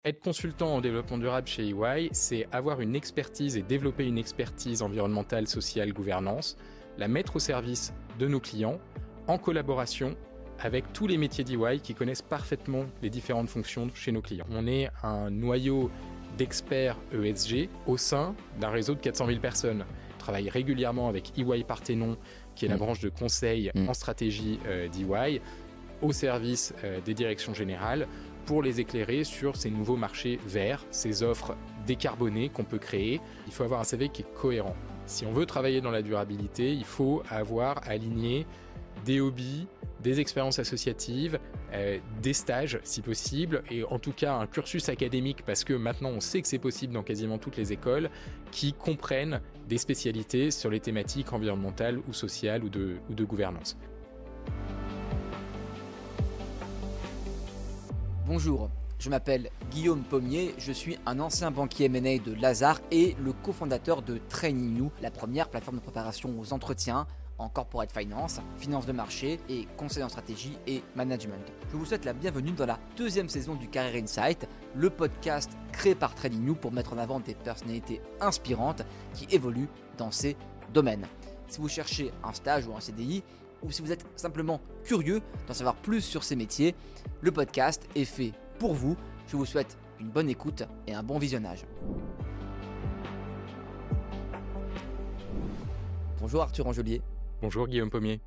Être consultant en développement durable chez EY, c'est avoir une expertise et développer une expertise environnementale, sociale, gouvernance, la mettre au service de nos clients en collaboration avec tous les métiers d'EY qui connaissent parfaitement les différentes fonctions chez nos clients. On est un noyau d'experts ESG au sein d'un réseau de 400 000 personnes. On travaille régulièrement avec EY Parthénon, qui est la branche de conseil en stratégie d'EY, au service des directions générales, pour les éclairer sur ces nouveaux marchés verts, ces offres décarbonées qu'on peut créer. Il faut avoir un CV qui est cohérent. Si on veut travailler dans la durabilité, il faut avoir aligné des hobbies, des expériences associatives, des stages si possible, et en tout cas un cursus académique, parce que maintenant on sait que c'est possible dans quasiment toutes les écoles, qui comprennent des spécialités sur les thématiques environnementales ou sociales ou de gouvernance. Bonjour, je m'appelle Guillaume Pommier, je suis un ancien banquier M&A de Lazare et le cofondateur de Training You, la première plateforme de préparation aux entretiens en corporate finance, finance de marché et conseil en stratégie et management. Je vous souhaite la bienvenue dans la deuxième saison du Career Insight, le podcast créé par Training You pour mettre en avant des personnalités inspirantes qui évoluent dans ces domaines. Si vous cherchez un stage ou un CDI, ou si vous êtes simplement curieux d'en savoir plus sur ces métiers, le podcast est fait pour vous. Je vous souhaite une bonne écoute et un bon visionnage. Bonjour Arthur Angelier. Bonjour Guillaume Pommier.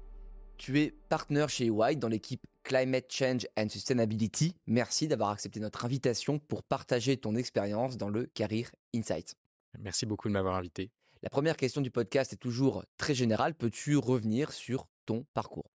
Tu es partenaire chez EY dans l'équipe Climate Change and Sustainability. Merci d'avoir accepté notre invitation pour partager ton expérience dans le Career Insight. Merci beaucoup de m'avoir invité. La première question du podcast est toujours très générale. Peux-tu revenir sur ton parcours ?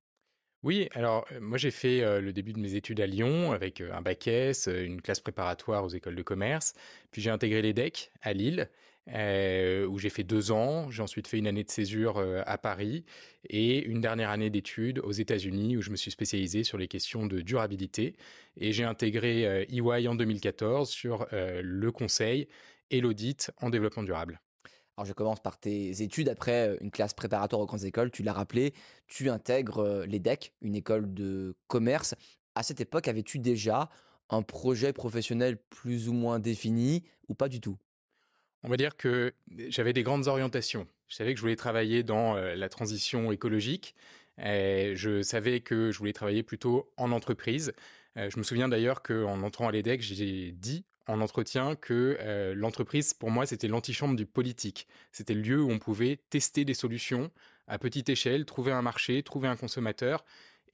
Oui, alors moi j'ai fait le début de mes études à Lyon avec un bac S, une classe préparatoire aux écoles de commerce. Puis j'ai intégré l'EDEC à Lille, où j'ai fait 2 ans. J'ai ensuite fait une année de césure à Paris et une dernière année d'études aux États-Unis où je me suis spécialisé sur les questions de durabilité. Et j'ai intégré EY en 2014 sur le conseil et l'audit en développement durable. Alors, je commence par tes études. Après une classe préparatoire aux grandes écoles, tu l'as rappelé, tu intègres l'EDEC, une école de commerce. À cette époque, avais-tu déjà un projet professionnel plus ou moins défini ou pas du tout ? On va dire que j'avais des grandes orientations. Je savais que je voulais travailler dans la transition écologique. Je savais que je voulais travailler plutôt en entreprise. Je me souviens d'ailleurs qu'en entrant à l'EDEC, j'ai dit en entretien que l'entreprise, pour moi, c'était l'antichambre du politique. C'était le lieu où on pouvait tester des solutions à petite échelle, trouver un marché, trouver un consommateur,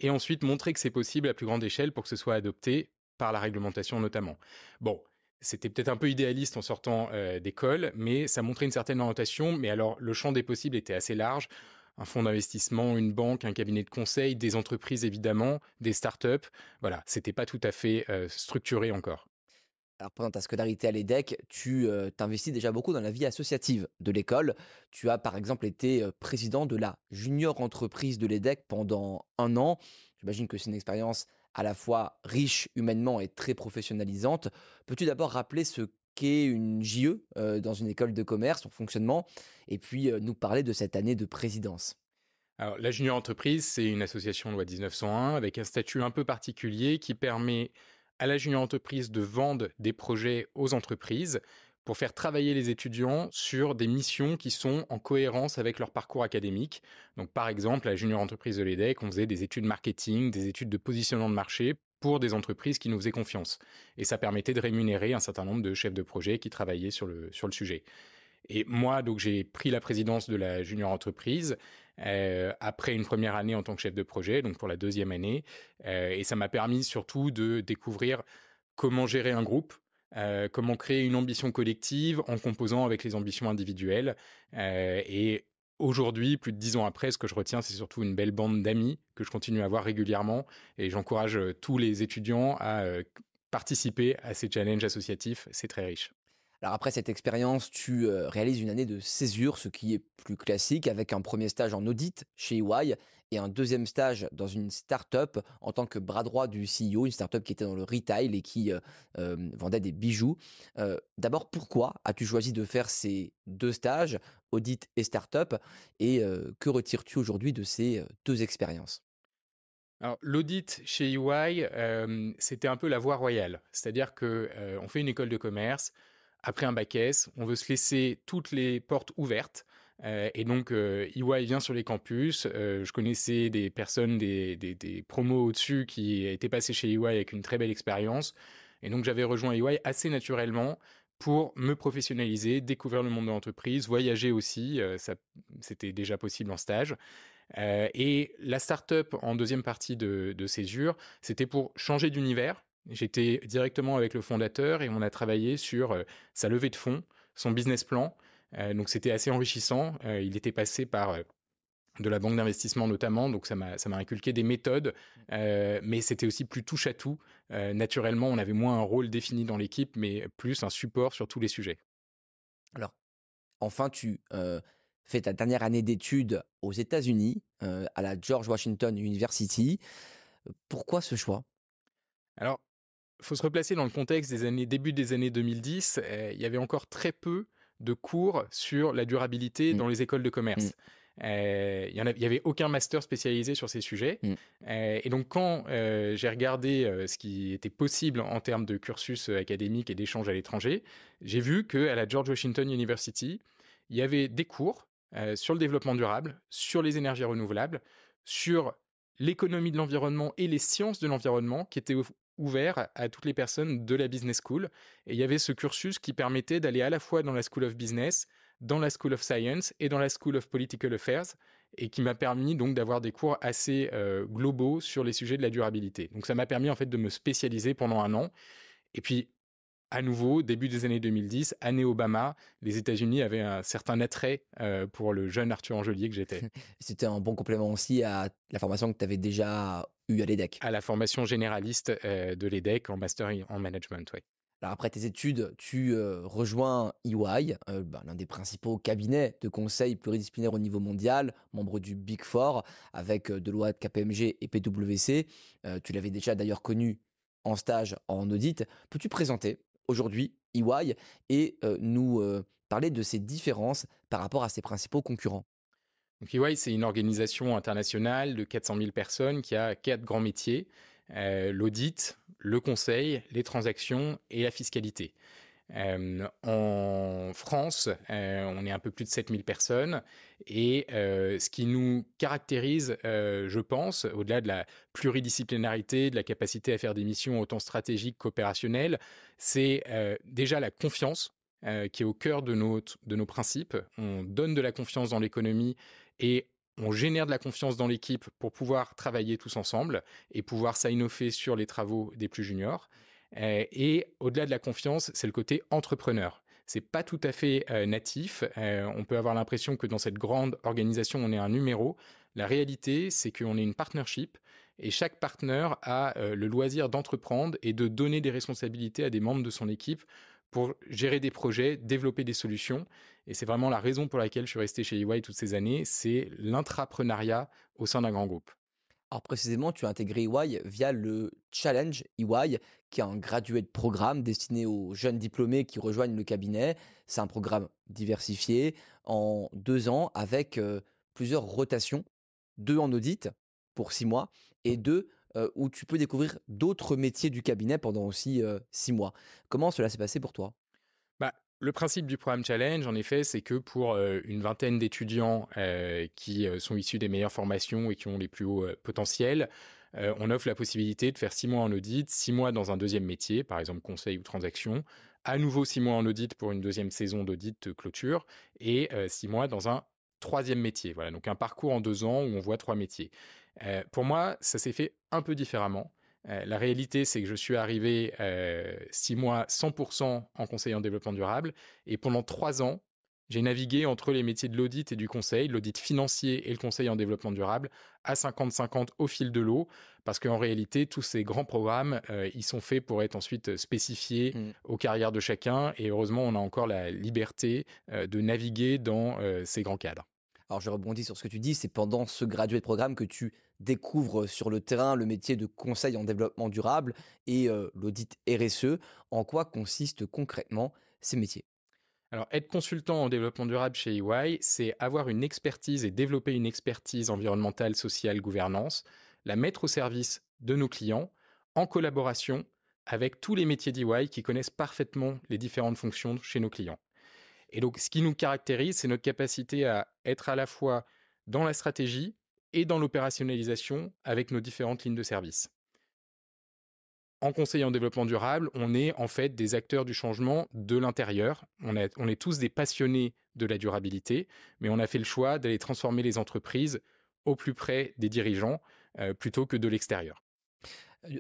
et ensuite montrer que c'est possible à plus grande échelle pour que ce soit adopté par la réglementation notamment. Bon, c'était peut-être un peu idéaliste en sortant d'école, mais ça montrait une certaine orientation. Mais alors, le champ des possibles était assez large. Un fonds d'investissement, une banque, un cabinet de conseil, des entreprises évidemment, des startups. Voilà, c'était pas tout à fait structuré encore. Alors, pendant ta scolarité à l'EDEC, tu t'investis déjà beaucoup dans la vie associative de l'école. Tu as par exemple été président de la junior entreprise de l'EDEC pendant 1 an. J'imagine que c'est une expérience à la fois riche humainement et très professionnalisante. Peux-tu d'abord rappeler ce qu'est une JE dans une école de commerce, son fonctionnement, et puis nous parler de cette année de présidence ? Alors, la junior entreprise, c'est une association loi 1901 avec un statut un peu particulier qui permet à la junior entreprise de vendre des projets aux entreprises pour faire travailler les étudiants sur des missions qui sont en cohérence avec leur parcours académique. Donc, par exemple, à la junior entreprise de l'EDEC, on faisait des études marketing, des études de positionnement de marché pour des entreprises qui nous faisaient confiance. Et ça permettait de rémunérer un certain nombre de chefs de projet qui travaillaient sur le sujet. Et moi, donc, j'ai pris la présidence de la junior entreprise après une première année en tant que chef de projet, donc pour la deuxième année. Et ça m'a permis surtout de découvrir comment gérer un groupe, comment créer une ambition collective en composant avec les ambitions individuelles. Et aujourd'hui, plus de 10 ans après, ce que je retiens, c'est surtout une belle bande d'amis que je continue à voir régulièrement. Et j'encourage tous les étudiants à participer à ces challenges associatifs. C'est très riche. Alors après cette expérience, tu réalises une année de césure, ce qui est plus classique, avec un premier stage en audit chez EY et un deuxième stage dans une start-up en tant que bras droit du CEO, une start-up qui était dans le retail et qui vendait des bijoux. D'abord, pourquoi as-tu choisi de faire ces 2 stages, audit et start-up, et que retires-tu aujourd'hui de ces 2 expériences ? Alors, l'audit chez EY, c'était un peu la voie royale. C'est-à-dire que, on fait une école de commerce, après un bac S, on veut se laisser toutes les portes ouvertes, et donc EY vient sur les campus. Je connaissais des personnes, des promos au-dessus qui étaient passés chez EY avec une très belle expérience et donc j'avais rejoint EY assez naturellement pour me professionnaliser, découvrir le monde de l'entreprise, voyager aussi, ça c'était déjà possible en stage. Et la startup en deuxième partie de Césure, c'était pour changer d'univers. J'étais directement avec le fondateur et on a travaillé sur sa levée de fonds, son business plan. Donc c'était assez enrichissant. Il était passé par de la banque d'investissement notamment, donc ça m'a inculqué des méthodes, mais c'était aussi plus touche à tout. Naturellement, on avait moins un rôle défini dans l'équipe, mais plus un support sur tous les sujets. Alors, enfin, tu fais ta dernière année d'études aux États-Unis, à la George Washington University. Pourquoi ce choix? Alors, il faut se replacer dans le contexte des années, début des années 2010. Il y avait encore très peu de cours sur la durabilité Mmh, dans les écoles de mmh, commerce. Il y avait aucun master spécialisé sur ces sujets. mmh. Et donc, quand j'ai regardé ce qui était possible en termes de cursus académique et d'échanges à l'étranger, j'ai vu qu'à la George Washington University, il y avait des cours sur le développement durable, sur les énergies renouvelables, sur l'économie de l'environnement et les sciences de l'environnement qui étaient ouvert à toutes les personnes de la business school. Et il y avait ce cursus qui permettait d'aller à la fois dans la School of Business, dans la School of Science et dans la School of Political Affairs, et qui m'a permis donc d'avoir des cours assez globaux sur les sujets de la durabilité. Donc ça m'a permis en fait de me spécialiser pendant un an. Et puis à nouveau, début des années 2010, année Obama, les États-Unis avaient un certain attrait pour le jeune Arthur Angelier que j'étais. C'était un bon complément aussi à la formation que tu avais déjà eue à l'EDEC. À la formation généraliste de l'EDEC en master en management, ouais. Alors après tes études, tu rejoins EY, l'un des principaux cabinets de conseil pluridisciplinaire au niveau mondial, membre du Big Four, avec Deloitte, KPMG et PwC. Tu l'avais déjà d'ailleurs connu en stage en audit. Peux-tu présenter aujourd'hui EY et nous parler de ses différences par rapport à ses principaux concurrents? Donc EY, c'est une organisation internationale de 400 000 personnes qui a quatre grands métiers, l'audit, le conseil, les transactions et la fiscalité. En France, on est un peu plus de 7 000 personnes et ce qui nous caractérise, je pense, au-delà de la pluridisciplinarité, de la capacité à faire des missions autant stratégiques qu'opérationnelles, c'est déjà la confiance qui est au cœur de nos principes. On donne de la confiance dans l'économie et on génère de la confiance dans l'équipe pour pouvoir travailler tous ensemble et pouvoir sign-offer sur les travaux des plus juniors. Et au-delà de la confiance, c'est le côté entrepreneur. C'est pas tout à fait natif. On peut avoir l'impression que dans cette grande organisation, on est un numéro. La réalité, c'est qu'on est une partnership et chaque partenaire a le loisir d'entreprendre et de donner des responsabilités à des membres de son équipe pour gérer des projets, développer des solutions. Et c'est vraiment la raison pour laquelle je suis resté chez EY toutes ces années, c'est l'intrapreneuriat au sein d'un grand groupe. Alors précisément, tu as intégré EY via le Challenge EY, qui est un graduate programme destiné aux jeunes diplômés qui rejoignent le cabinet. C'est un programme diversifié en 2 ans avec plusieurs rotations, deux en audit pour 6 mois et deux où tu peux découvrir d'autres métiers du cabinet pendant aussi 6 mois. Comment cela s'est passé pour toi? Bah, le principe du programme Challenge, en effet, c'est que pour une vingtaine d'étudiants qui sont issus des meilleures formations et qui ont les plus hauts potentiels, on offre la possibilité de faire 6 mois en audit, 6 mois dans un deuxième métier, par exemple conseil ou transaction, à nouveau 6 mois en audit pour une deuxième saison d'audit clôture, et 6 mois dans un troisième métier. Voilà, donc un parcours en 2 ans où on voit trois métiers. Pour moi, ça s'est fait un peu différemment. La réalité, c'est que je suis arrivé 6 mois 100% en conseiller en développement durable. Et pendant 3 ans, j'ai navigué entre les métiers de l'audit et du conseil, l'audit financier et le conseil en développement durable, à 50-50 au fil de l'eau. Parce qu'en réalité, tous ces grands programmes, ils sont faits pour être ensuite spécifiés aux carrières de chacun. Et heureusement, on a encore la liberté de naviguer dans ces grands cadres. Alors je rebondis sur ce que tu dis, c'est pendant ce graduate programme que tu découvres sur le terrain le métier de conseil en développement durable et l'audit RSE. En quoi consistent concrètement ces métiers? Alors, être consultant en développement durable chez EY, c'est avoir une expertise et développer une expertise environnementale, sociale, gouvernance, la mettre au service de nos clients en collaboration avec tous les métiers d'EY qui connaissent parfaitement les différentes fonctions chez nos clients. Et donc, ce qui nous caractérise, c'est notre capacité à être à la fois dans la stratégie et dans l'opérationnalisation avec nos différentes lignes de service. En conseil en développement durable, on est en fait des acteurs du changement de l'intérieur. On est tous des passionnés de la durabilité, mais on a fait le choix d'aller transformer les entreprises au plus près des dirigeants plutôt que de l'extérieur.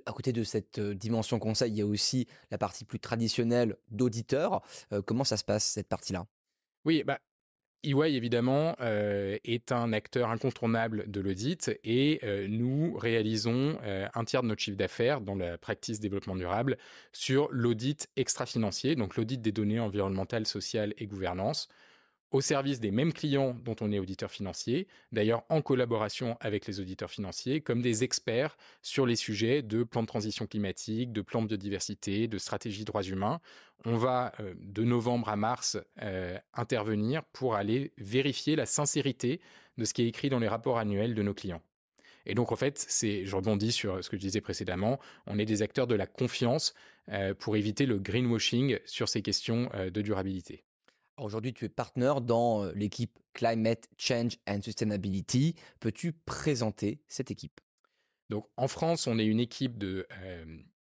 À côté de cette dimension conseil, il y a aussi la partie plus traditionnelle d'auditeur. Comment ça se passe, cette partie-là? Oui, EY, évidemment, est un acteur incontournable de l'audit et nous réalisons un tiers de notre chiffre d'affaires dans la practice développement durable sur l'audit extra-financier, donc l'audit des données environnementales, sociales et gouvernance, au service des mêmes clients dont on est auditeur financier, d'ailleurs en collaboration avec les auditeurs financiers, comme des experts sur les sujets de plan de transition climatique, de plan de biodiversité, de stratégie droits humains. On va de novembre à mars intervenir pour aller vérifier la sincérité de ce qui est écrit dans les rapports annuels de nos clients. Et donc, en fait, je rebondis sur ce que je disais précédemment, on est des acteurs de la confiance pour éviter le greenwashing sur ces questions de durabilité. Aujourd'hui, tu es partenaire dans l'équipe Climate Change and Sustainability. Peux-tu présenter cette équipe? Donc, en France, on est une équipe de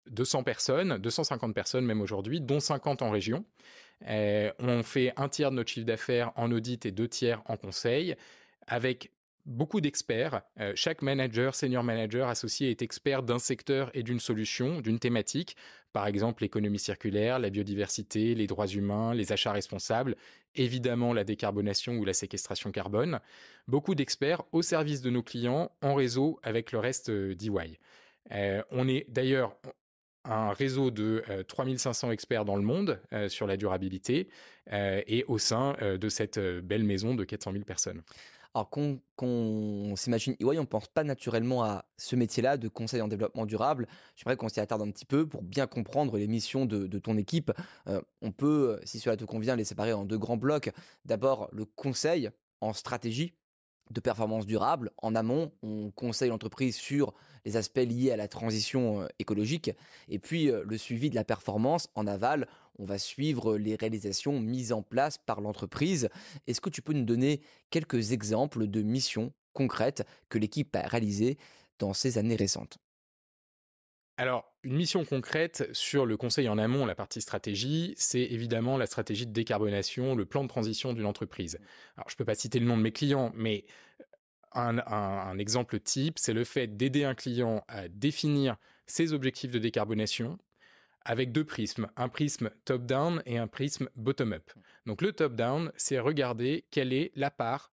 200 personnes, 250 personnes même aujourd'hui, dont 50 en région. On fait un tiers de notre chiffre d'affaires en audit et 2 tiers en conseil, avec beaucoup d'experts. Chaque manager, senior manager associé est expert d'un secteur et d'une solution, d'une thématique. Par exemple, l'économie circulaire, la biodiversité, les droits humains, les achats responsables, évidemment la décarbonation ou la séquestration carbone. Beaucoup d'experts au service de nos clients en réseau avec le reste d'EY. On est d'ailleurs un réseau de 3500 experts dans le monde sur la durabilité et au sein de cette belle maison de 400 000 personnes. Alors qu'on s'imagine EY, on ne pense pas naturellement à ce métier-là de conseil en développement durable. J'aimerais qu'on s'y attarde un petit peu pour bien comprendre les missions de ton équipe. On peut, si cela te convient, les séparer en 2 grands blocs. D'abord, le conseil en stratégie de performance durable. En amont, on conseille l'entreprise sur les aspects liés à la transition écologique. Et puis, le suivi de la performance en aval, on va suivre les réalisations mises en place par l'entreprise. Est-ce que tu peux nous donner quelques exemples de missions concrètes que l'équipe a réalisées dans ces années récentes? Alors, une mission concrète sur le conseil en amont, la partie stratégie, c'est évidemment la stratégie de décarbonation, le plan de transition d'une entreprise. Alors, je ne peux pas citer le nom de mes clients, mais un exemple type, c'est le fait d'aider un client à définir ses objectifs de décarbonation avec 2 prismes, un prisme top-down et un prisme bottom-up. Donc le top-down, c'est regarder quelle est la part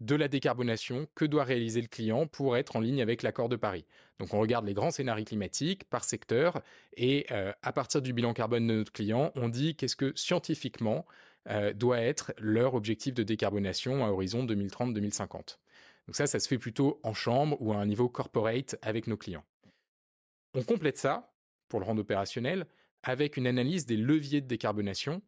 de la décarbonation que doit réaliser le client pour être en ligne avec l'accord de Paris. Donc on regarde les grands scénarios climatiques par secteur et à partir du bilan carbone de notre client, on dit qu'est-ce que scientifiquement doit être leur objectif de décarbonation à horizon 2030-2050. Donc ça se fait plutôt en chambre ou à un niveau corporate avec nos clients. On complète ça, pour le rendre opérationnel, avec une analyse des leviers de décarbonation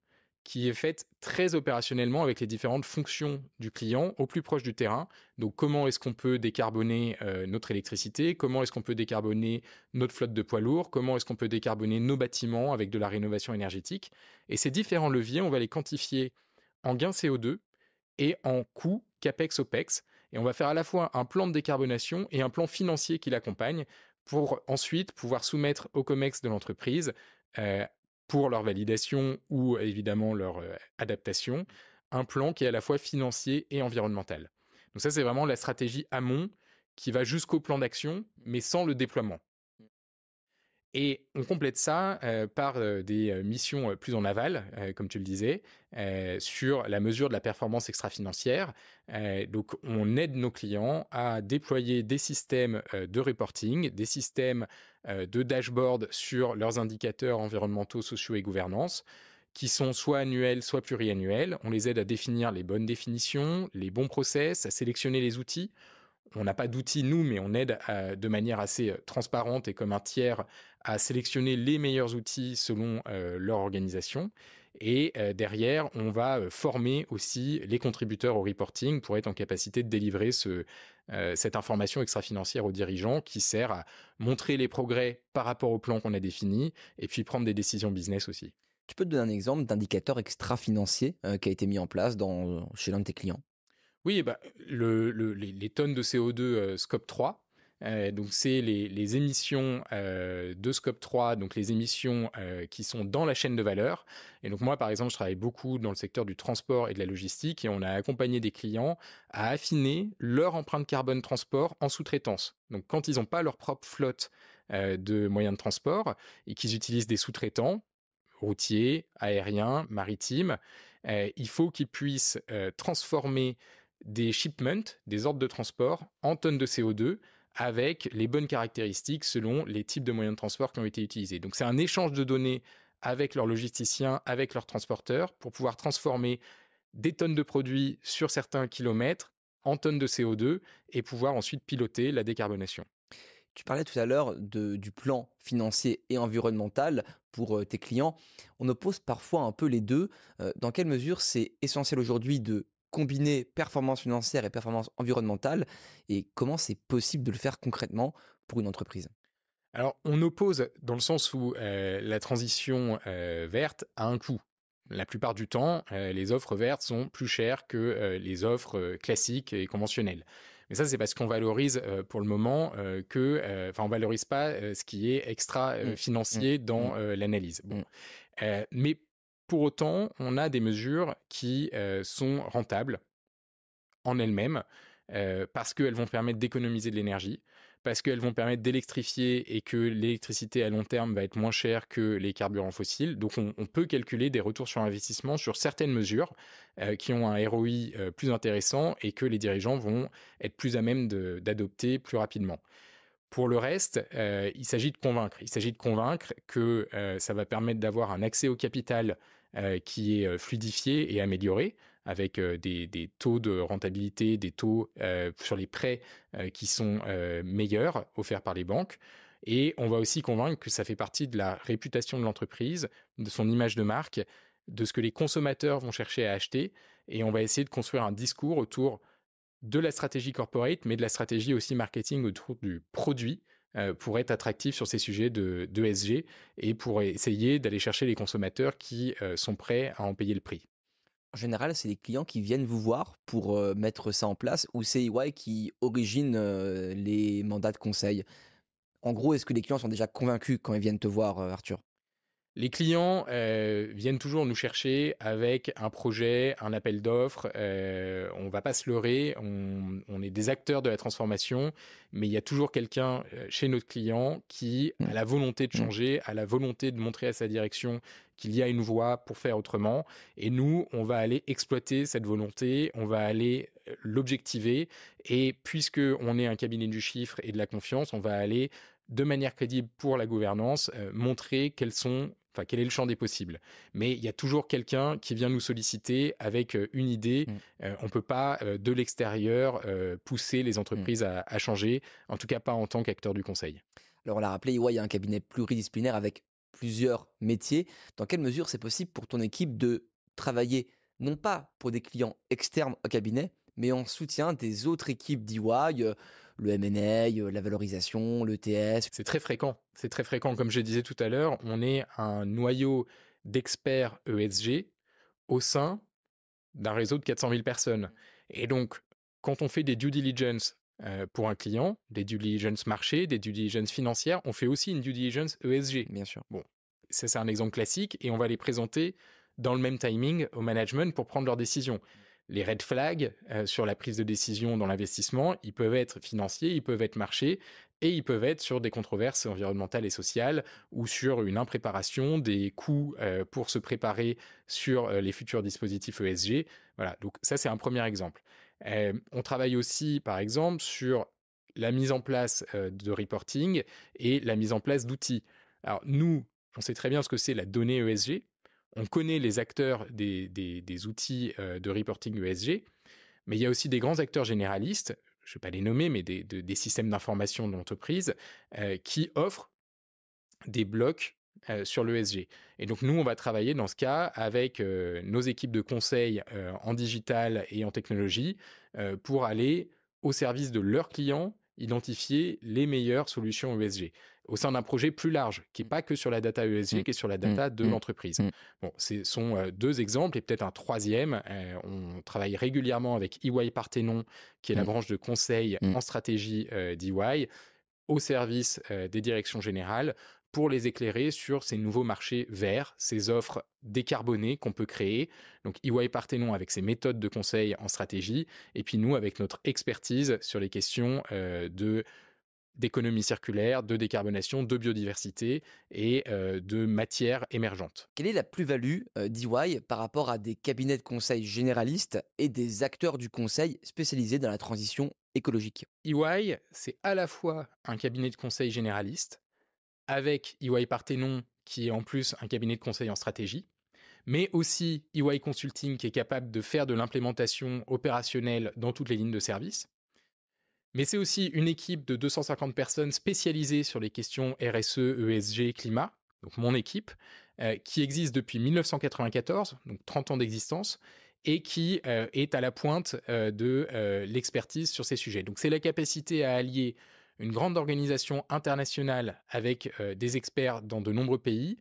qui est faite très opérationnellement avec les différentes fonctions du client au plus proche du terrain. Donc comment est-ce qu'on peut décarboner notre électricité, comment est-ce qu'on peut décarboner notre flotte de poids lourds, comment est-ce qu'on peut décarboner nos bâtiments avec de la rénovation énergétique. Et ces différents leviers, on va les quantifier en gains CO2 et en coûts CAPEX-OPEX. Et on va faire à la fois un plan de décarbonation et un plan financier qui l'accompagne pour ensuite pouvoir soumettre au COMEX de l'entreprise pour leur validation ou évidemment leur adaptation, un plan qui est à la fois financier et environnemental. Donc ça, c'est vraiment la stratégie amont qui va jusqu'au plan d'action, mais sans le déploiement. Et on complète ça par des missions plus en aval, comme tu le disais, sur la mesure de la performance extra-financière. Donc, on aide nos clients à déployer des systèmes de reporting, des systèmes de dashboard sur leurs indicateurs environnementaux, sociaux et gouvernance, qui sont soit annuels, soit pluriannuels. On les aide à définir les bonnes définitions, les bons process, à sélectionner les outils. On n'a pas d'outils, nous, mais on aide de manière assez transparente et comme un tiers à sélectionner les meilleurs outils selon leur organisation. Et derrière, on va former aussi les contributeurs au reporting pour être en capacité de délivrer cette information extra-financière aux dirigeants qui sert à montrer les progrès par rapport au plan qu'on a défini et puis prendre des décisions business aussi. Tu peux te donner un exemple d'indicateur extra-financier qui a été mis en place chez l'un de tes clients? Oui, bah, les tonnes de CO2 scope 3, donc c'est les émissions de scope 3, donc les émissions qui sont dans la chaîne de valeur. Et donc moi, par exemple, je travaille beaucoup dans le secteur du transport et de la logistique et on a accompagné des clients à affiner leur empreinte carbone transport en sous-traitance. Donc quand ils n'ont pas leur propre flotte de moyens de transport et qu'ils utilisent des sous-traitants, routiers, aériens, maritimes, il faut qu'ils puissent transformer des shipments, des ordres de transport, en tonnes de CO2 avec les bonnes caractéristiques selon les types de moyens de transport qui ont été utilisés. Donc c'est un échange de données avec leurs logisticiens, avec leurs transporteurs, pour pouvoir transformer des tonnes de produits sur certains kilomètres en tonnes de CO2 et pouvoir ensuite piloter la décarbonation. Tu parlais tout à l'heure du plan financier et environnemental pour tes clients. On oppose parfois un peu les deux. Dans quelle mesure c'est essentiel aujourd'hui de combiner performance financière et performance environnementale et comment c'est possible de le faire concrètement pour une entreprise? Alors, on oppose dans le sens où la transition verte a un coût. La plupart du temps, les offres vertes sont plus chères que les offres classiques et conventionnelles. Mais ça, c'est parce qu'on valorise pour le moment on valorise pas ce qui est extra Mmh, mmh, financier mmh, dans l'analyse. Bon, mmh. mais pour autant, on a des mesures qui sont rentables en elles-mêmes, parce qu'elles vont permettre d'économiser de l'énergie, parce qu'elles vont permettre d'électrifier et que l'électricité à long terme va être moins chère que les carburants fossiles. Donc on peut calculer des retours sur investissement sur certaines mesures qui ont un ROI plus intéressant et que les dirigeants vont être plus à même d'adopter plus rapidement. Pour le reste, il s'agit de convaincre. Il s'agit de convaincre que ça va permettre d'avoir un accès au capital qui est fluidifié et amélioré, avec des taux de rentabilité, des taux sur les prêts qui sont meilleurs offerts par les banques. Et on va aussi convaincre que ça fait partie de la réputation de l'entreprise, de son image de marque, de ce que les consommateurs vont chercher à acheter. Et on va essayer de construire un discours autour de la stratégie corporate, mais de la stratégie aussi marketing autour du produit pour être attractif sur ces sujets de ESG et pour essayer d'aller chercher les consommateurs qui sont prêts à en payer le prix. En général, c'est les clients qui viennent vous voir pour mettre ça en place ou c'est EY qui origine les mandats de conseil? En gros, est-ce que les clients sont déjà convaincus quand ils viennent te voir, Arthur? Les clients viennent toujours nous chercher avec un projet, un appel d'offres. On ne va pas se leurrer, on est des acteurs de la transformation, mais il y a toujours quelqu'un chez notre client qui Mmh, a la volonté de mmh. changer, a la volonté de montrer à sa direction qu'il y a une voie pour faire autrement. Et nous, on va aller exploiter cette volonté, on va aller l'objectiver. Et puisque on est un cabinet du chiffre et de la confiance, on va aller de manière crédible pour la gouvernance, montrer quel est le champ des possibles. Mais il y a toujours quelqu'un qui vient nous solliciter avec une idée. Mmh, On ne peut pas, de l'extérieur, pousser les mmh. entreprises à changer, en tout cas pas en tant qu'acteur du conseil. Alors on l'a rappelé, EY est un cabinet pluridisciplinaire avec plusieurs métiers. Dans quelle mesure c'est possible pour ton équipe de travailler non pas pour des clients externes au cabinet, mais en soutien des autres équipes d'EY, le M&A, la valorisation, l'ETS? C'est très fréquent. Comme je disais tout à l'heure, on est un noyau d'experts ESG au sein d'un réseau de 400 000 personnes. Et donc, quand on fait des due diligence pour un client, des due diligence marché, des due diligence financières, on fait aussi une due diligence ESG. Bien sûr. Bon, ça c'est un exemple classique et on va les présenter dans le même timing au management pour prendre leurs décisions. Les red flags sur la prise de décision dans l'investissement, ils peuvent être financiers, ils peuvent être marchés et ils peuvent être sur des controverses environnementales et sociales ou sur une impréparation, des coûts pour se préparer sur les futurs dispositifs ESG. Voilà, donc ça c'est un premier exemple. On travaille aussi par exemple sur la mise en place de reporting et la mise en place d'outils. Alors nous, on sait très bien ce que c'est la donnée ESG. On connaît les acteurs des outils de reporting ESG, mais il y a aussi des grands acteurs généralistes. je ne vais pas les nommer, mais des systèmes d'information de l'entreprise qui offrent des blocs sur l'ESG. Et donc nous, on va travailler dans ce cas avec nos équipes de conseil en digital et en technologie pour aller au service de leurs clients, identifier les meilleures solutions ESG au sein d'un projet plus large, qui n'est pas que sur la data ESG, qui est sur la data de l'entreprise. Bon, ce sont deux exemples et peut-être un troisième. On travaille régulièrement avec EY Parthenon, qui est la branche de conseil en stratégie d'EY, au service des directions générales pour les éclairer sur ces nouveaux marchés verts, ces offres décarbonées qu'on peut créer. Donc EY Parthenon avec ses méthodes de conseil en stratégie, et puis nous avec notre expertise sur les questions d'économie circulaire, de décarbonation, de biodiversité et de matières émergentes. Quelle est la plus-value d'EY par rapport à des cabinets de conseil généralistes et des acteurs du conseil spécialisés dans la transition écologique? EY, c'est à la fois un cabinet de conseil généraliste, avec EY Parthenon, qui est en plus un cabinet de conseil en stratégie, mais aussi EY Consulting, qui est capable de faire de l'implémentation opérationnelle dans toutes les lignes de service. Mais c'est aussi une équipe de 250 personnes spécialisées sur les questions RSE, ESG, climat, donc mon équipe, qui existe depuis 1994, donc 30 ans d'existence, et qui est à la pointe de l'expertise sur ces sujets. Donc c'est la capacité à allier une grande organisation internationale avec des experts dans de nombreux pays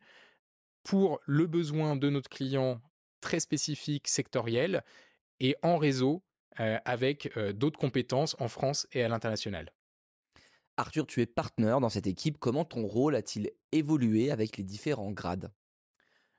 pour le besoin de notre client très spécifique, sectoriel, et en réseau avec d'autres compétences en France et à l'international. Arthur, tu es partenaire dans cette équipe. Comment ton rôle a-t-il évolué avec les différents grades?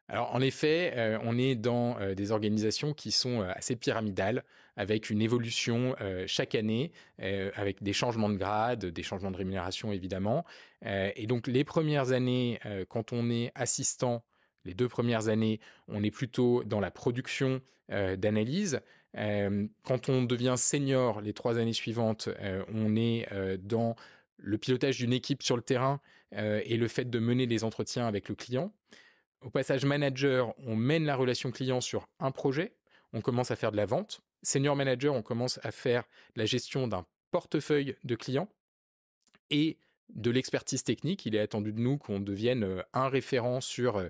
Alors en effet, on est dans des organisations qui sont assez pyramidales, avec une évolution chaque année, avec des changements de grade, des changements de rémunération évidemment. Et donc les premières années, quand on est assistant, les 2 premières années, on est plutôt dans la production d'analyse. Quand on devient senior, les 3 années suivantes, on est dans le pilotage d'une équipe sur le terrain et le fait de mener les entretiens avec le client. Au passage manager, on mène la relation client sur un projet, on commence à faire de la vente. Senior manager, on commence à faire la gestion d'un portefeuille de clients et de l'expertise technique. Il est attendu de nous qu'on devienne un référent sur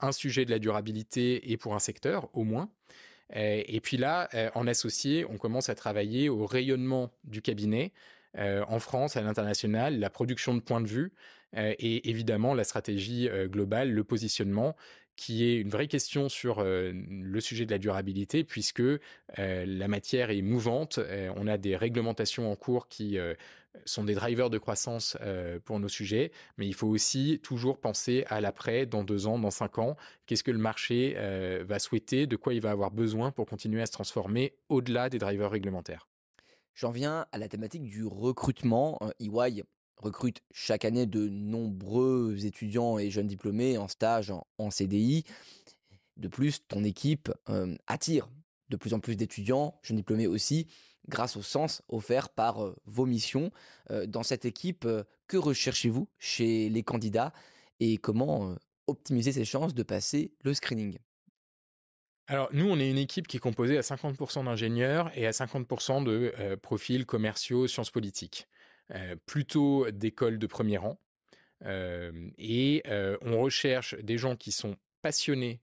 un sujet de la durabilité et pour un secteur au moins. Et puis là, en associé, on commence à travailler au rayonnement du cabinet en France, à l'international, la production de points de vue et évidemment la stratégie globale, le positionnement, qui est une vraie question sur le sujet de la durabilité, puisque la matière est mouvante. On a des réglementations en cours qui sont des drivers de croissance pour nos sujets, mais il faut aussi toujours penser à l'après, dans 2 ans, dans 5 ans. Qu'est-ce que le marché va souhaiter, de quoi il va avoir besoin pour continuer à se transformer au-delà des drivers réglementaires. J'en viens à la thématique du recrutement. EY recrute chaque année de nombreux étudiants et jeunes diplômés en stage, en CDI. De plus, ton équipe attire de plus en plus d'étudiants, jeunes diplômés aussi, grâce au sens offert par vos missions. Dans cette équipe, que recherchez-vous chez les candidats et comment optimiser ses chances de passer le screening? Alors, nous, on est une équipe qui est composée à 50% d'ingénieurs et à 50% de profils commerciaux, sciences politiques. Plutôt d'écoles de premier rang. On recherche des gens qui sont passionnés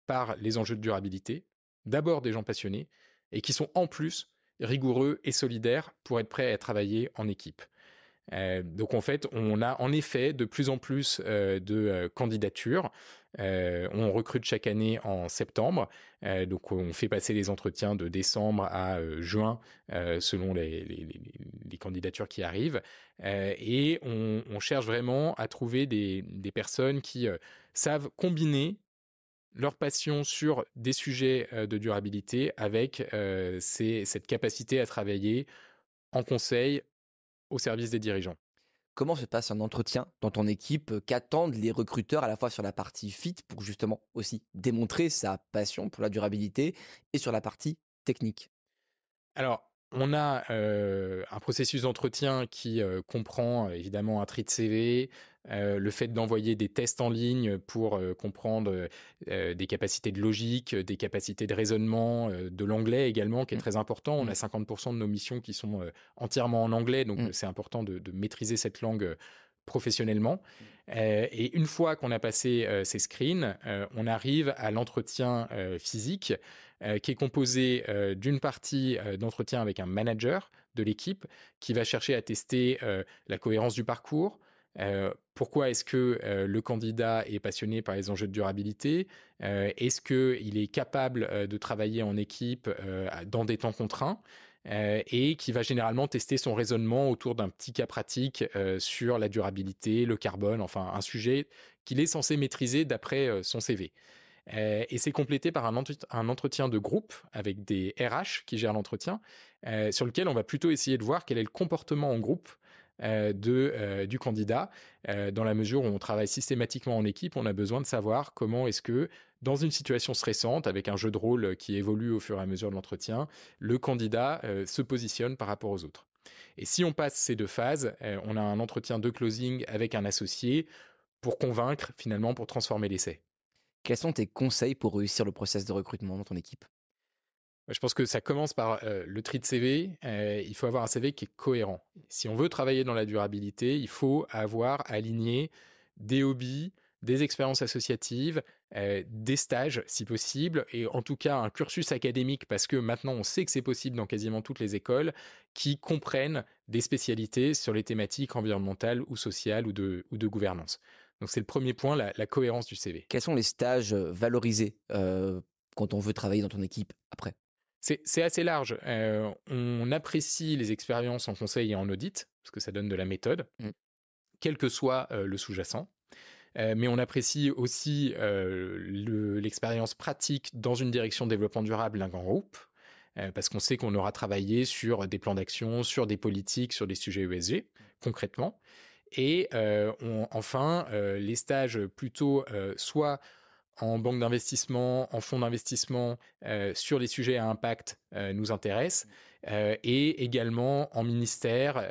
par les enjeux de durabilité, d'abord des gens passionnés, et qui sont en plus rigoureux et solidaires pour être prêts à travailler en équipe. Donc en fait, on a en effet de plus en plus de candidatures. On recrute chaque année en septembre. Donc on fait passer les entretiens de décembre à juin selon les candidatures qui arrivent. On cherche vraiment à trouver des personnes qui savent combiner leur passion sur des sujets de durabilité avec cette capacité à travailler en conseil au service des dirigeants. Comment se passe un entretien dans ton équipe? Qu'attendent les recruteurs à la fois sur la partie fit pour justement aussi démontrer sa passion pour la durabilité et sur la partie technique? Alors, on a un processus d'entretien qui comprend évidemment un tri de CV, le fait d'envoyer des tests en ligne pour comprendre des capacités de logique, des capacités de raisonnement, de l'anglais également, qui est Mmh. très important. On Mmh. a 50% de nos missions qui sont entièrement en anglais, donc Mmh. c'est important de maîtriser cette langue professionnellement. Mmh. Et une fois qu'on a passé ces screens, on arrive à l'entretien physique, qui est composé d'une partie d'entretien avec un manager de l'équipe qui va chercher à tester la cohérence du parcours. Pourquoi est-ce que le candidat est passionné par les enjeux de durabilité? Est-ce qu'il est capable de travailler en équipe dans des temps contraints? Et qui va généralement tester son raisonnement autour d'un petit cas pratique sur la durabilité, le carbone, enfin un sujet qu'il est censé maîtriser d'après son CV. Et c'est complété par un entretien de groupe avec des RH qui gèrent l'entretien, sur lequel on va plutôt essayer de voir quel est le comportement en groupe du candidat. Dans la mesure où on travaille systématiquement en équipe, on a besoin de savoir comment est-ce que, dans une situation stressante, avec un jeu de rôle qui évolue au fur et à mesure de l'entretien, le candidat se positionne par rapport aux autres. Et si on passe ces deux phases, on a un entretien de closing avec un associé pour convaincre, finalement, pour transformer l'essai. Quels sont tes conseils pour réussir le process de recrutement dans ton équipe? Je pense que ça commence par le tri de CV. Il faut avoir un CV qui est cohérent. Si on veut travailler dans la durabilité, il faut avoir aligné des hobbies, des expériences associatives, des stages si possible, et en tout cas un cursus académique, parce que maintenant on sait que c'est possible dans quasiment toutes les écoles, qui comprennent des spécialités sur les thématiques environnementales ou sociales ou de gouvernance. Donc c'est le premier point, la cohérence du CV. Quels sont les stages, valorisés, quand on veut travailler dans ton équipe après? C'est assez large. On apprécie les expériences en conseil et en audit, parce que ça donne de la méthode, Mmh. quel que soit le sous-jacent. Mais on apprécie aussi l'expérience pratique dans une direction de développement durable d'un grand groupe, parce qu'on sait qu'on aura travaillé sur des plans d'action, sur des politiques, sur des sujets ESG, concrètement. Et enfin, les stages plutôt soit en banque d'investissement, en fonds d'investissement, sur les sujets à impact nous intéressent, et également en ministère,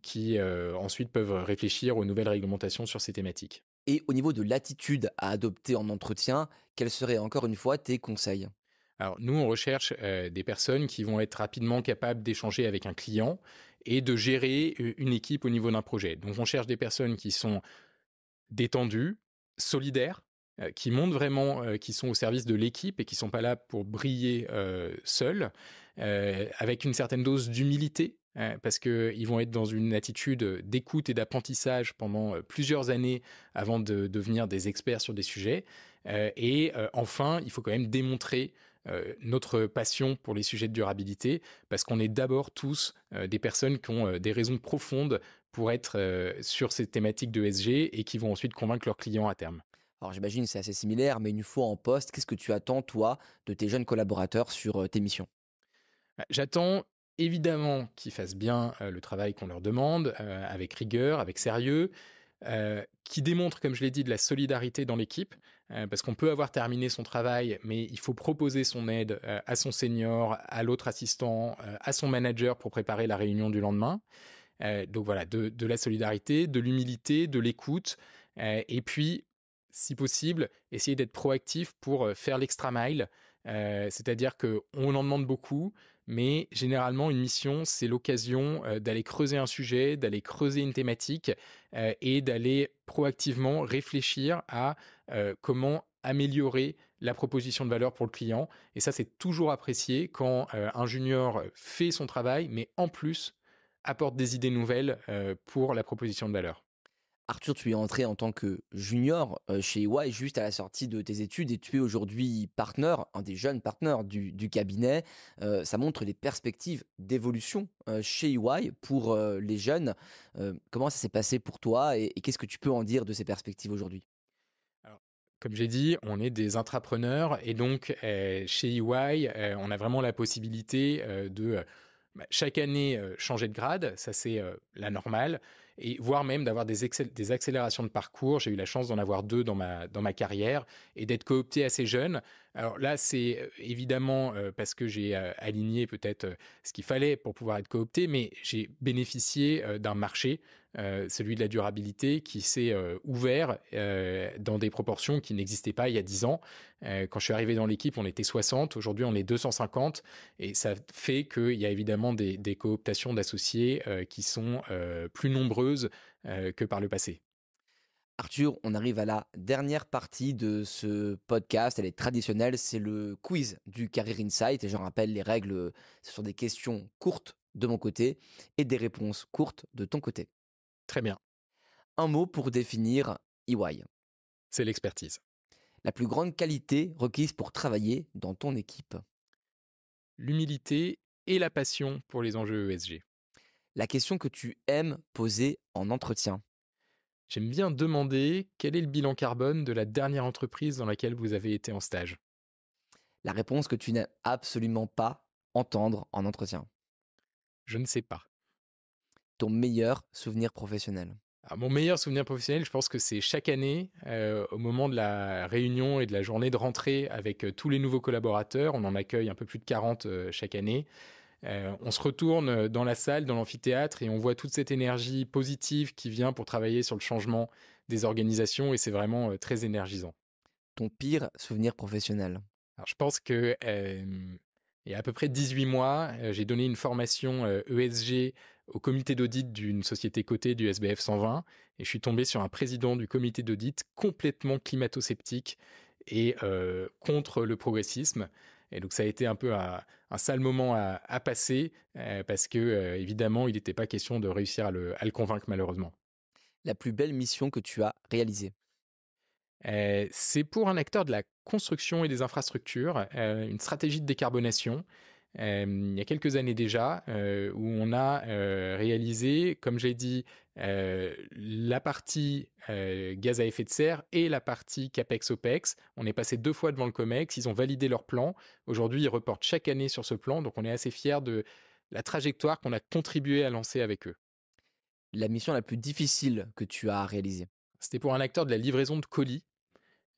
qui ensuite peuvent réfléchir aux nouvelles réglementations sur ces thématiques. Et au niveau de l'attitude à adopter en entretien, quels seraient encore une fois tes conseils? Alors nous, on recherche des personnes qui vont être rapidement capables d'échanger avec un client et de gérer une équipe au niveau d'un projet. Donc on cherche des personnes qui sont détendues, solidaires, qui montrent vraiment qu'ils sont au service de l'équipe et qui ne sont pas là pour briller seuls, avec une certaine dose d'humilité, parce qu'ils vont être dans une attitude d'écoute et d'apprentissage pendant plusieurs années avant de devenir des experts sur des sujets. Et enfin, il faut quand même démontrer notre passion pour les sujets de durabilité, parce qu'on est d'abord tous des personnes qui ont des raisons profondes pour être sur ces thématiques de ESG et qui vont ensuite convaincre leurs clients à terme. Alors j'imagine que c'est assez similaire, mais une fois en poste, qu'est-ce que tu attends toi de tes jeunes collaborateurs sur, tes missions? J'attends évidemment qu'ils fassent bien le travail qu'on leur demande, avec rigueur, avec sérieux, qu'ils démontrent, comme je l'ai dit, de la solidarité dans l'équipe, parce qu'on peut avoir terminé son travail, mais il faut proposer son aide à son senior, à l'autre assistant, à son manager pour préparer la réunion du lendemain. Donc voilà, de la solidarité, de l'humilité, de l'écoute, et puis, si possible, essayer d'être proactif pour faire l'extra mile. C'est-à-dire qu'on en demande beaucoup, mais généralement, une mission, c'est l'occasion d'aller creuser un sujet, d'aller creuser une thématique, et d'aller proactivement réfléchir à comment améliorer la proposition de valeur pour le client. Et ça, c'est toujours apprécié quand un junior fait son travail, mais en plus apporte des idées nouvelles pour la proposition de valeur. Arthur, tu es entré en tant que junior, chez EY juste à la sortie de tes études et tu es aujourd'hui partner, un des jeunes partners du cabinet. Ça montre les perspectives d'évolution, chez EY pour, les jeunes. Comment ça s'est passé pour toi et qu'est-ce que tu peux en dire de ces perspectives aujourd'hui? Alors, comme j'ai dit, on est des intrapreneurs et donc chez EY, on a vraiment la possibilité de chaque année changer de grade, ça c'est la normale, et voire même d'avoir des accélérations de parcours. J'ai eu la chance d'en avoir 2 dans ma carrière et d'être coopté assez jeune. Alors là, c'est évidemment parce que j'ai aligné peut-être ce qu'il fallait pour pouvoir être coopté, mais j'ai bénéficié d'un marché, celui de la durabilité, qui s'est ouvert dans des proportions qui n'existaient pas il y a 10 ans. Quand je suis arrivé dans l'équipe, on était 60, aujourd'hui on est 250, et ça fait qu'il y a évidemment des cooptations d'associés qui sont plus nombreuses que par le passé. Arthur, on arrive à la dernière partie de ce podcast. Elle est traditionnelle, c'est le quiz du Career Insight. Et je rappelle les règles, ce sont des questions courtes de mon côté et des réponses courtes de ton côté. Très bien, Un mot pour définir EY. c'est l'expertise. La plus grande qualité requise pour travailler dans ton équipe. L'humilité et la passion pour les enjeux ESG. La question que tu aimes poser en entretien. J'aime bien demander quel est le bilan carbone de la dernière entreprise dans laquelle vous avez été en stage. La réponse que tu n'aimes absolument pas entendre en entretien. Je ne sais pas. Ton meilleur souvenir professionnel. Alors, mon meilleur souvenir professionnel, je pense que c'est chaque année, au moment de la réunion et de la journée de rentrée avec tous les nouveaux collaborateurs. On en accueille un peu plus de 40 chaque année. On se retourne dans la salle, dans l'amphithéâtre, et on voit toute cette énergie positive qui vient pour travailler sur le changement des organisations, et c'est vraiment très énergisant. Ton pire souvenir professionnel. Alors, je pense que il y a à peu près 18 mois, j'ai donné une formation ESG au comité d'audit d'une société cotée du SBF 120, et je suis tombé sur un président du comité d'audit complètement climato-sceptique et contre le progressisme. Et donc ça a été un peu un sale moment à passer parce que évidemment, il n'était pas question de réussir à le convaincre malheureusement. La plus belle mission que tu as réalisée. C'est pour un acteur de la construction et des infrastructures, une stratégie de décarbonation. Il y a quelques années déjà, où on a réalisé, comme j'ai dit, la partie gaz à effet de serre et la partie CAPEX-OPEX. On est passé 2 fois devant le COMEX, ils ont validé leur plan. Aujourd'hui, ils reportent chaque année sur ce plan, donc on est assez fiers de la trajectoire qu'on a contribué à lancer avec eux. La mission la plus difficile que tu as réalisée. C'était pour un acteur de la livraison de colis,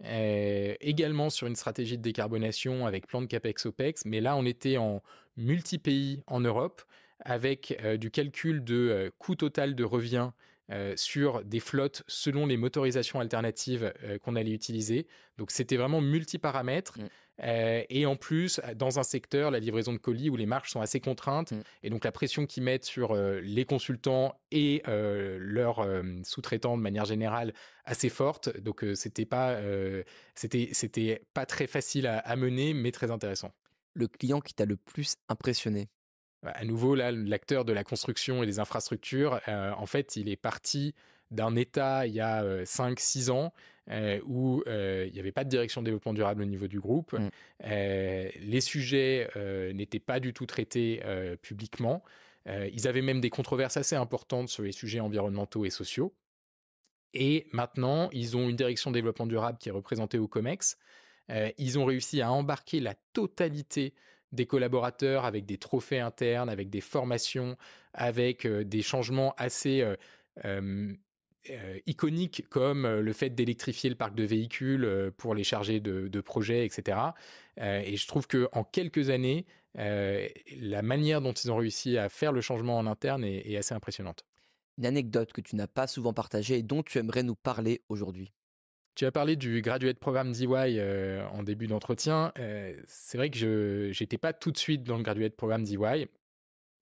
également sur une stratégie de décarbonation avec plan de CAPEX-OPEX, mais là on était en multi-pays en Europe avec du calcul de coût total de revient sur des flottes selon les motorisations alternatives qu'on allait utiliser. Donc c'était vraiment multiparamètres. Et en plus, dans un secteur, la livraison de colis où les marges sont assez contraintes, et donc la pression qu'ils mettent sur les consultants et leurs sous-traitants de manière générale assez forte. Donc c'était pas très facile à mener, mais très intéressant. Le client qui t'a le plus impressionné. À nouveau, là, l'acteur de la construction et des infrastructures, en fait, il est parti d'un état il y a 5-6 ans où il n'y avait pas de direction de développement durable au niveau du groupe. Les sujets n'étaient pas du tout traités publiquement. Ils avaient même des controverses assez importantes sur les sujets environnementaux et sociaux. Et maintenant, ils ont une direction de développement durable qui est représentée au COMEX. Ils ont réussi à embarquer la totalité des collaborateurs avec des trophées internes, avec des formations, avec des changements assez iconiques comme le fait d'électrifier le parc de véhicules pour les charger de projets, etc. Et je trouve qu'en quelques années, la manière dont ils ont réussi à faire le changement en interne est assez impressionnante. Une anecdote que tu n'as pas souvent partagée et dont tu aimerais nous parler aujourd'hui. Tu as parlé du graduate programme d'EY en début d'entretien. C'est vrai que je n'étais pas tout de suite dans le graduate programme d'EY.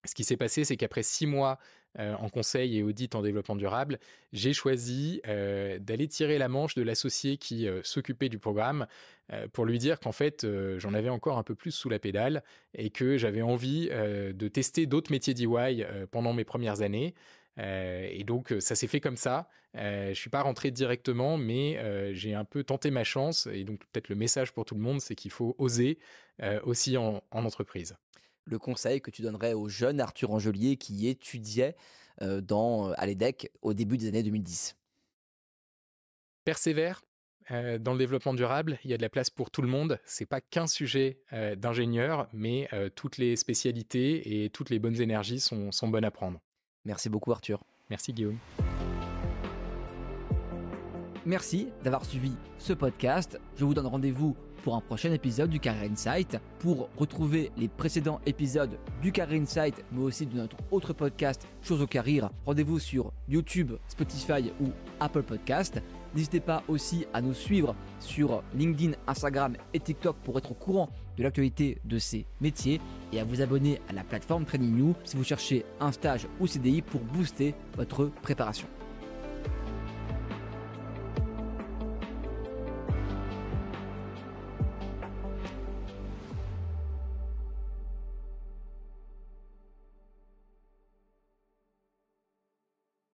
Ce qui s'est passé, c'est qu'après 6 mois en conseil et audit en développement durable, j'ai choisi d'aller tirer la manche de l'associé qui s'occupait du programme pour lui dire qu'en fait, j'en avais encore un peu plus sous la pédale et que j'avais envie de tester d'autres métiers d'EY pendant mes premières années. Et donc, ça s'est fait comme ça. Je ne suis pas rentré directement, mais j'ai un peu tenté ma chance. Et donc, peut-être le message pour tout le monde, c'est qu'il faut oser aussi en entreprise. Le conseil que tu donnerais au jeune Arthur Angelier qui étudiait à l'EDEC au début des années 2010. Persévère. Dans le développement durable, il y a de la place pour tout le monde. Ce n'est pas qu'un sujet d'ingénieur, mais toutes les spécialités et toutes les bonnes énergies sont bonnes à prendre. Merci beaucoup Arthur. Merci Guillaume. Merci d'avoir suivi ce podcast. Je vous donne rendez-vous pour un prochain épisode du Career Insight. Pour retrouver les précédents épisodes du Career Insight, mais aussi de notre autre podcast, Choses au Career, rendez-vous sur YouTube, Spotify ou Apple Podcast. N'hésitez pas aussi à nous suivre sur LinkedIn, Instagram et TikTok pour être au courant de l'actualité de ces métiers et à vous abonner à la plateforme Training You si vous cherchez un stage ou CDI pour booster votre préparation.